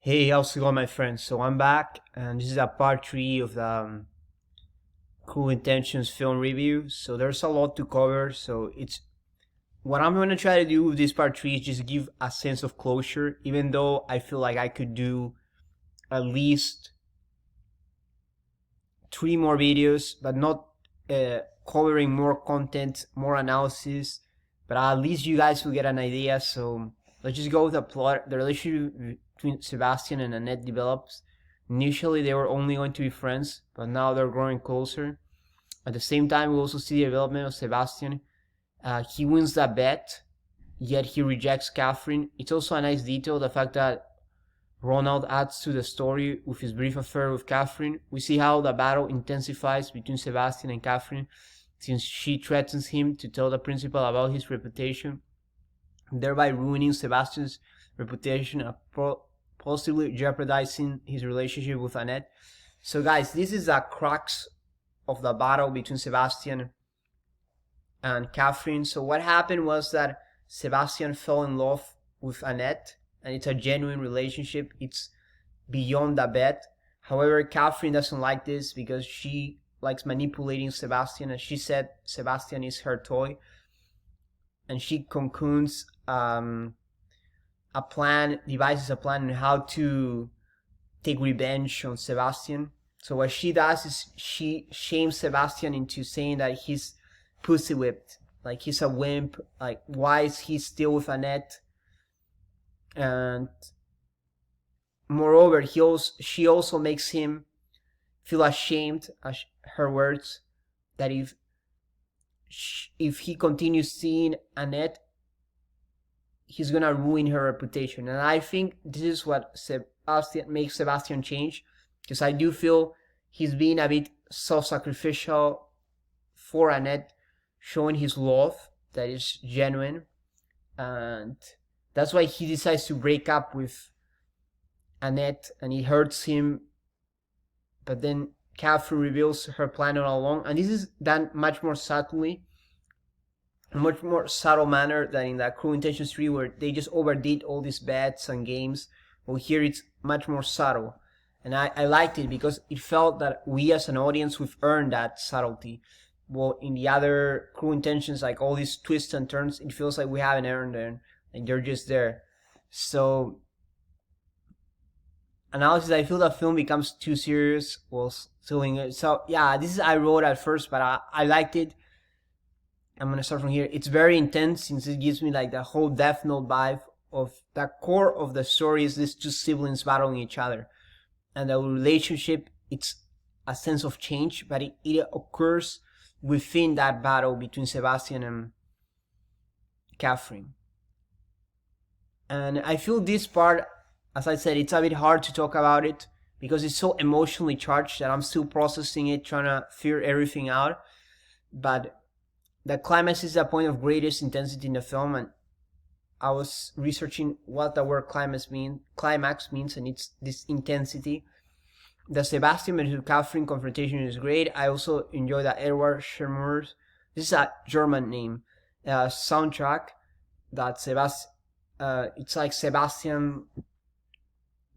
Hey, how's it going, my friends? So I'm back, and this is a part 3 of the Cruel Intentions film review. So there's a lot to cover. So it's what I'm gonna try to do with this part 3 is just give a sense of closure, even though I feel like I could do at least 3 more videos, but not covering more content, more analysis. But at least you guys will get an idea. So let's just go with the plot. The relationship between Sebastian and Annette develops. Initially, they were only going to be friends, but now they're growing closer. At the same time, we also see the development of Sebastian. He wins that bet, yet he rejects Kathryn. It's also a nice detail, the fact that Ronald adds to the story with his brief affair with Kathryn. We see how the battle intensifies between Sebastian and Kathryn, since she threatens him to tell the principal about his reputation, thereby ruining Sebastian's reputation and possibly jeopardizing his relationship with Annette. So guys, this is the crux of the battle between Sebastian and Kathryn. So what happened was that Sebastian fell in love with Annette, and it's a genuine relationship. It's beyond the bet. However, Kathryn doesn't like this because she likes manipulating Sebastian, and she said Sebastian is her toy, and she cocoons devises a plan on how to take revenge on Sebastian. So what she does is she shames Sebastian into saying that he's pussy whipped, like he's a wimp, like why is he still with Annette? And moreover, she also makes him feel ashamed, her words, that if he continues seeing Annette, he's gonna ruin her reputation. And I think this is what makes Sebastian change, because I do feel he's being a bit self-sacrificial for Annette, showing his love that is genuine, and that's why he decides to break up with Annette, and it hurts him. But then Kathryn reveals her plan all along, and this is done much more subtly, a much more subtle manner than in the Cruel Intentions 3, where they just overdid all these bets and games. Well, here it's much more subtle, and I liked it because it felt that we as an audience, we've earned that subtlety. Well, in the other Cruel Intentions, like all these twists and turns, it feels like we haven't earned them, and they're just there. So analysis, I feel the film becomes too serious while still it. So yeah, this is I wrote at first, but I liked it. I'm gonna start from here. It's very intense since it gives me like the whole Death Note vibe. Of the core of the story is these two siblings battling each other, and the relationship, it's a sense of change, but it occurs within that battle between Sebastian and Kathryn. And I feel this part, as I said, it's a bit hard to talk about it because it's so emotionally charged that I'm still processing it, trying to figure everything out. But the climax is the point of greatest intensity in the film, and I was researching what the word climax means, and it's this intensity. The Sebastian versus Kathryn confrontation is great. I also enjoy the Edward Schermer's, this is a German name, soundtrack that it's like Sebastian,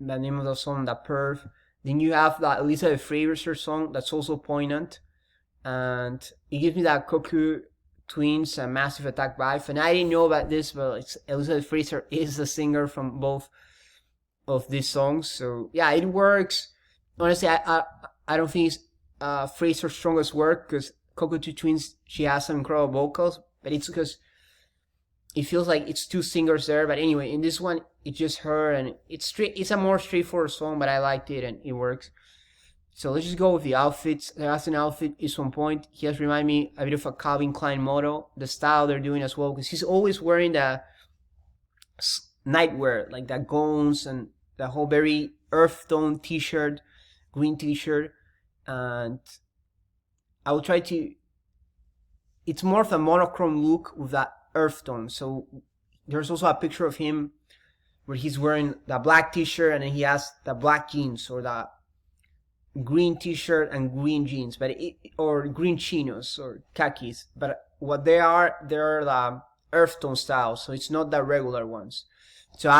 the name of the song, the Perv. Then you have the Elizabeth Fraser song that's also poignant, and it gives me that Koku Twins and Massive Attack vibe. And I didn't know about this, but Elizabeth Fraser is the singer from both of these songs. So yeah, it works. Honestly, I don't think it's Fraser's strongest work, because Coco Two Twins, she has some incredible vocals, but it's because it feels like it's two singers there. But anyway, in this one, it's just her, and it's a more straightforward song, but I liked it and it works. So let's just go with the outfits. The Sebastian outfit is on point. He has reminded me a bit of a Calvin Klein model. The style they're doing as well, because he's always wearing the nightwear, like the gowns and the whole very earth tone t-shirt, green t-shirt. And I will try to, it's more of a monochrome look with that earth tone. So there's also a picture of him where he's wearing the black t-shirt, and then he has the black jeans, or the green t-shirt and green jeans, or green chinos or khakis. But what they're the earth tone style, so it's not the regular ones. So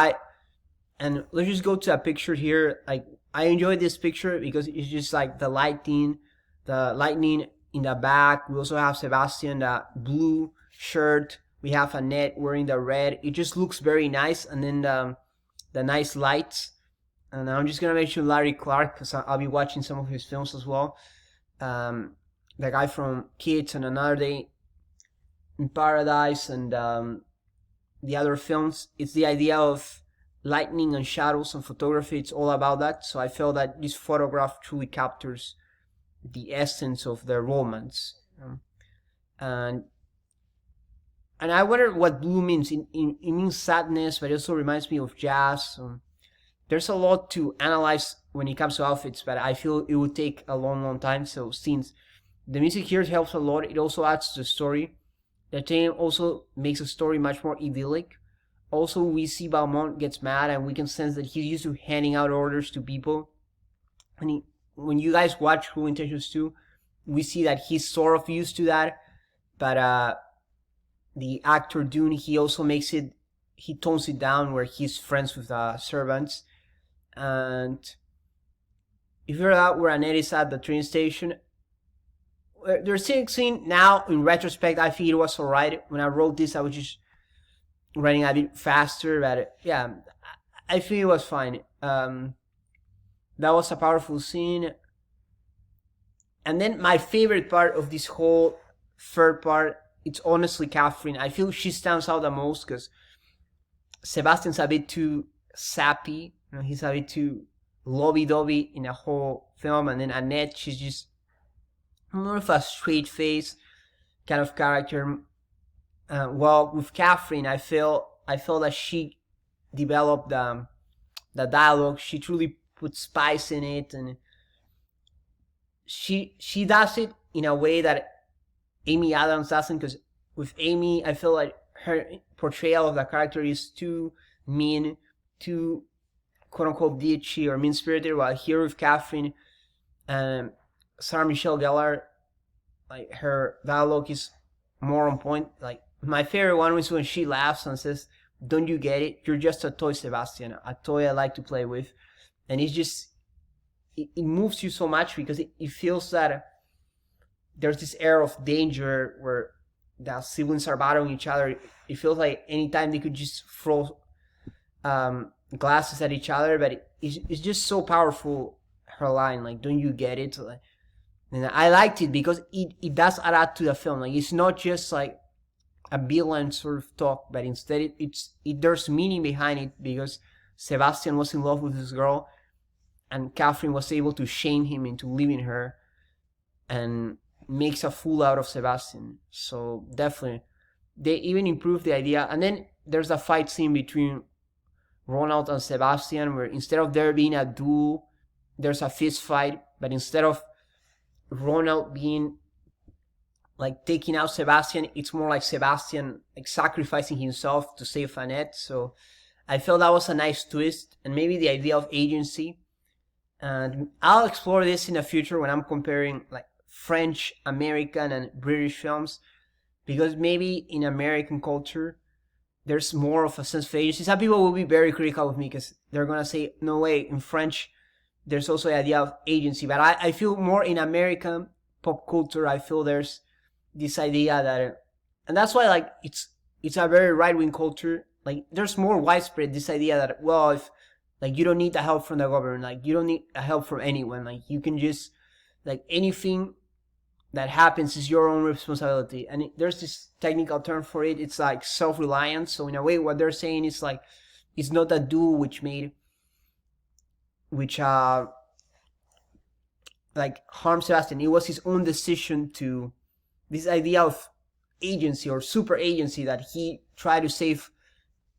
And let's just go to a picture here. Like, I enjoy this picture because it's just like the lightning in the back. We also have Sebastian, the blue shirt. We have Annette wearing the red. It just looks very nice. And then the nice lights. And I'm just gonna mention Larry Clark because I'll be watching some of his films as well. The guy from Kids and Another Day in Paradise, and the other films. It's the idea of lightning and shadows and photography. It's all about that. So I felt that this photograph truly captures the essence of the romance. And I wonder what blue means. It means sadness, but it also reminds me of jazz. There's a lot to analyze when it comes to outfits, but I feel it would take a long time. So since the music here helps a lot, it also adds to the story. The theme also makes the story much more idyllic. Also, we see Valmont gets mad, and we can sense that he's used to handing out orders to people. And when you guys watch Cruel Intentions 2, we see that he's sort of used to that. But the actor Dune, he also he tones it down where he's friends with the servants. And if you're out where Annette is at the train station, there's a scene now, in retrospect, I think it was alright. When I wrote this, I was just running a bit faster, but yeah, I think it was fine. That was a powerful scene. And then my favorite part of this whole third part, it's honestly Kathryn. I feel she stands out the most because Sebastian's a bit too sappy. You know, he's a bit too lovey-dovey in the whole film. And then Annette, she's just more of a straight face kind of character. Well, with Kathryn, I feel that she developed the dialogue. She truly put spice in it, and she does it in a way that Amy Adams doesn't. Because with Amy, I feel like her portrayal of the character is too mean, too quote unquote bitchy or mean spirited. While here with Kathryn, Sarah Michelle Gellar, like her dialogue is more on point. Like my favorite one was when she laughs and says, "Don't you get it? You're just a toy, Sebastian. A toy I like to play with." And it's just it moves you so much because it feels that there's this air of danger where the siblings are battling each other. It feels like anytime they could just throw glasses at each other, but it's just so powerful. Her line, like, "Don't you get it?" And I liked it because it does add to the film. Like, it's not just like a villain sort of talk, but instead there's meaning behind it because Sebastian was in love with this girl, and Kathryn was able to shame him into leaving her, and makes a fool out of Sebastian. So definitely, they even improved the idea. And then there's a fight scene between Ronald and Sebastian, where instead of there being a duel, there's a fist fight. But instead of Ronald being like taking out Sebastian, it's more like Sebastian like sacrificing himself to save Annette. So I felt that was a nice twist, and maybe the idea of agency. And I'll explore this in the future when I'm comparing like French, American, and British films, because maybe in American culture there's more of a sense of agency. Some people will be very critical of me because they're gonna say, "No way, in French there's also the idea of agency." But I feel more in American pop culture, I feel there's this idea that, and that's why like it's a very right-wing culture. Like there's more widespread this idea that, well, if like you don't need the help from the government, like you don't need help from anyone, like you can just like anything that happens is your own responsibility. And there's this technical term for it. It's like self-reliance. So in a way, what they're saying is like it's not a duel which like harmed Sebastian. It was his own decision to this idea of agency or super agency that he tried to save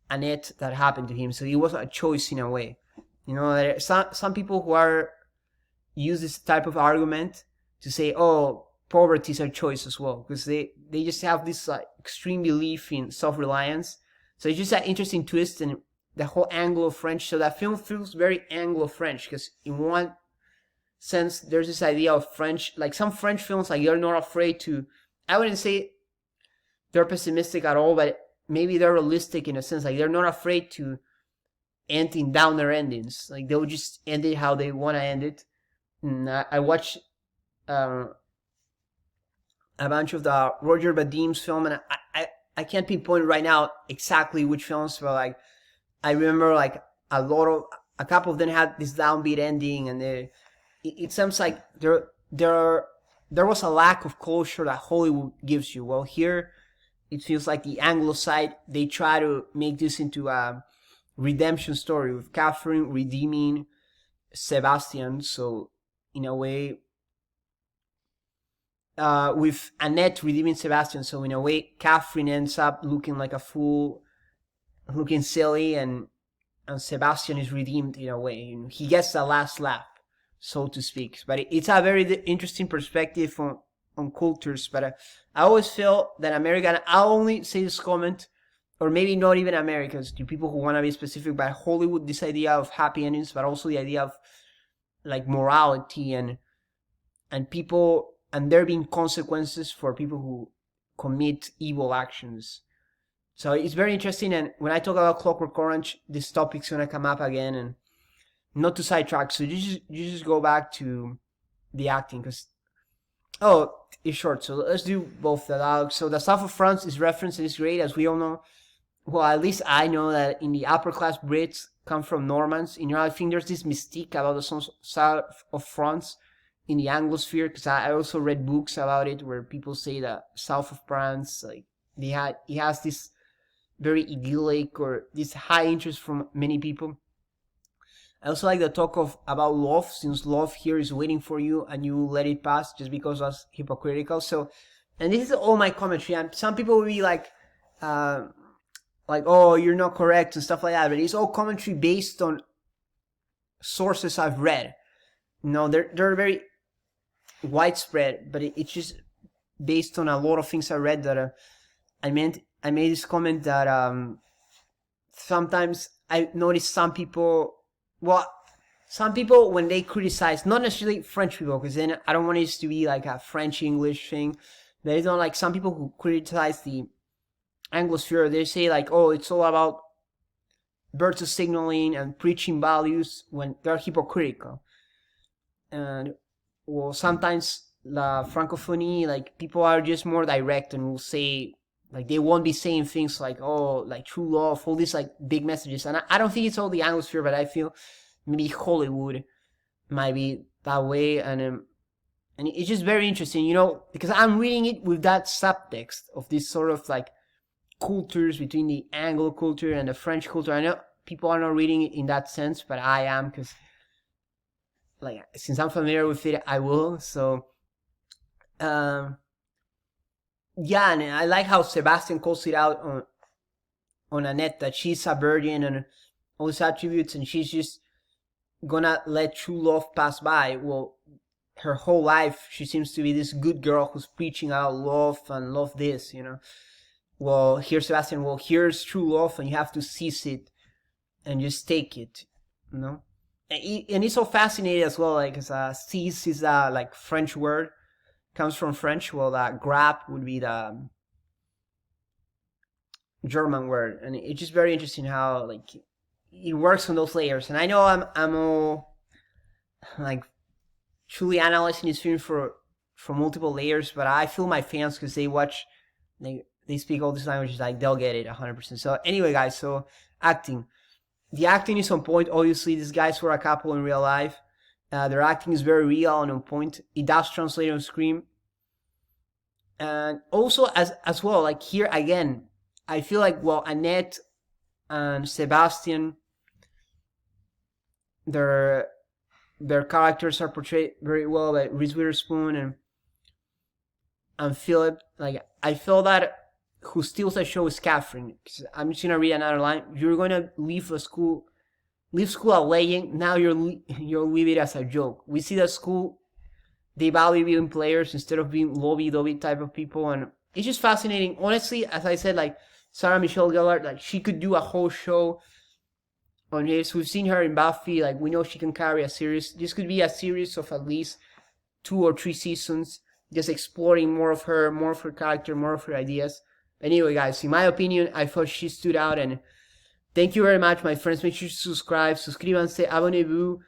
Annette that happened to him. So it was a choice in a way. You know, there are some people who use this type of argument to say, "Oh, poverty is a choice as well," because they just have this like extreme belief in self-reliance. So it's just an interesting twist in the whole Anglo-French. So that film feels very Anglo-French because in one sense there's this idea of French, like some French films, like they're not afraid to, I wouldn't say they're pessimistic at all, but maybe they're realistic in a sense, like they're not afraid to end in downer endings. Like they'll just end it how they want to end it. And I watched a bunch of the Roger Vadim's film, and I can't pinpoint right now exactly which films, but like I remember like a couple of them had this downbeat ending, and it seems like there was a lack of closure that Hollywood gives you. Well, here it feels like the Anglo side, they try to make this into a redemption story with Kathryn redeeming Sebastian. So in a way, with Annette redeeming Sebastian, so in a way, Kathryn ends up looking like a fool, looking silly, and Sebastian is redeemed in a way. He gets the last laugh, so to speak. But it's a very interesting perspective on cultures. But I always feel that American, I'll only say this comment, or maybe not even Americans, to people who want to be specific, but Hollywood, this idea of happy endings, but also the idea of like morality and people, and there being consequences for people who commit evil actions. So it's very interesting, and when I talk about Clockwork Orange, this topic's gonna come up again, and not to sidetrack, so you just go back to the acting, because, oh, it's short, so let's do both the dialogue. So the south of France is referenced and is great, as we all know. Well, at least I know that in the upper class Brits come from Normans. In I think there's this mystique about the south of France in the Anglosphere, because I also read books about it where people say that south of France, like he has this very idyllic or this high interest from many people. I also like the talk about love, since love here is waiting for you and you let it pass just because that's hypocritical. So, and this is all my commentary, and some people will be like, oh, you're not correct and stuff like that, but it's all commentary based on sources I've read. No, they're very widespread, but it's just based on a lot of things I read that I made this comment that sometimes I notice some people when they criticize, not necessarily French people, because then I don't want it to be like a French-English thing, but it's not like some people who criticize the Anglosphere, they say like, oh, it's all about virtue signaling and preaching values when they're hypocritical. And well, sometimes the Francophonie, like people are just more direct and will say, like they won't be saying things like, oh, like true love, all these like big messages. And I don't think it's all the Anglosphere, but I feel maybe Hollywood might be that way. And it's just very interesting, because I'm reading it with that subtext of this sort of like cultures between the Anglo culture and the French culture. I know people are not reading it in that sense, but I am, because like since I'm familiar with it, I will. So yeah, and I like how Sebastian calls it out on Annette, that she's a virgin and all these attributes, and she's just gonna let true love pass by. Well, her whole life she seems to be this good girl who's preaching out love and love this, Well, here's Sebastian, well, here's true love, and you have to seize it and just take it, And it's so fascinating as well, like, because seize is a like French word, comes from French. Well, grab would be the German word, and it's just very interesting how like it works on those layers. And I know I'm all like truly analyzing this film for multiple layers, but I feel my fans, because they watch, they speak all these languages, like they'll get it 100%. So anyway, guys, so acting. The acting is on point. Obviously, these guys were a couple in real life. Their acting is very real and on point. It does translate on screen. And also, as well, like here again, I feel like, well, Annette and Sebastian, their characters are portrayed very well by Reese Witherspoon and Philip. Like, I feel that who steals the show is Kathryn. I'm just gonna read another line. You're gonna leave school a laying. Now you'll leave it as a joke. We see that school, they value being players instead of being lovey-dovey type of people, and it's just fascinating. Honestly, as I said, like Sarah Michelle Gellar, like she could do a whole show on this. We've seen her in Buffy. Like we know she can carry a series. This could be a series of at least 2 or 3 seasons, just exploring more of her character, more of her ideas. Anyway, guys, in my opinion, I thought she stood out, and Thank you very much, my friends. Make sure to subscribe. Suscríbanse, abonnez-vous.